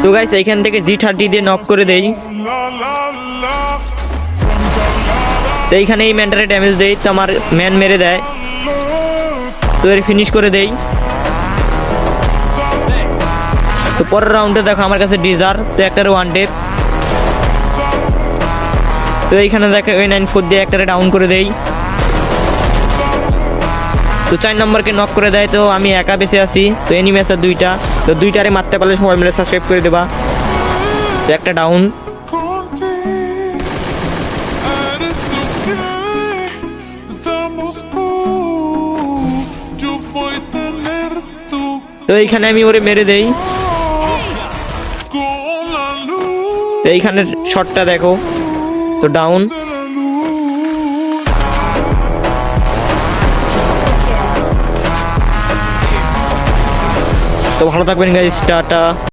তো গাইস এইখান থেকে G30 দিয়ে নক করে দেই। তো এইখানে এই ম্যানটারে ড্যামেজ দেই, তো আমার ম্যান মেরে দেয়, তো এর ফিনিশ করে দেই। তো পরের রাউন্ডে দেখো আমার কাছে ডিজার, তো একটারে ওয়ান টেপ। তো এইখানে দেখো A94 দিয়ে একটারে ডাউন করে দেই, তো 4 নম্বরকে নক করে দেয়। তো আমি একা বেঁচে আছি, তো এনিমি আছে দুইটা, তো দুইটারে মারতে পারলে সবাই মিলে সাবস্ক্রাইব করে দেবা। তো একটা ডাউন। তো এইখানে আমি ওরে মেরে দেই। তো এইখানের শটটা দেখো, তো ডাউন। তো ভালো থাকবেন গাইস, টাটা।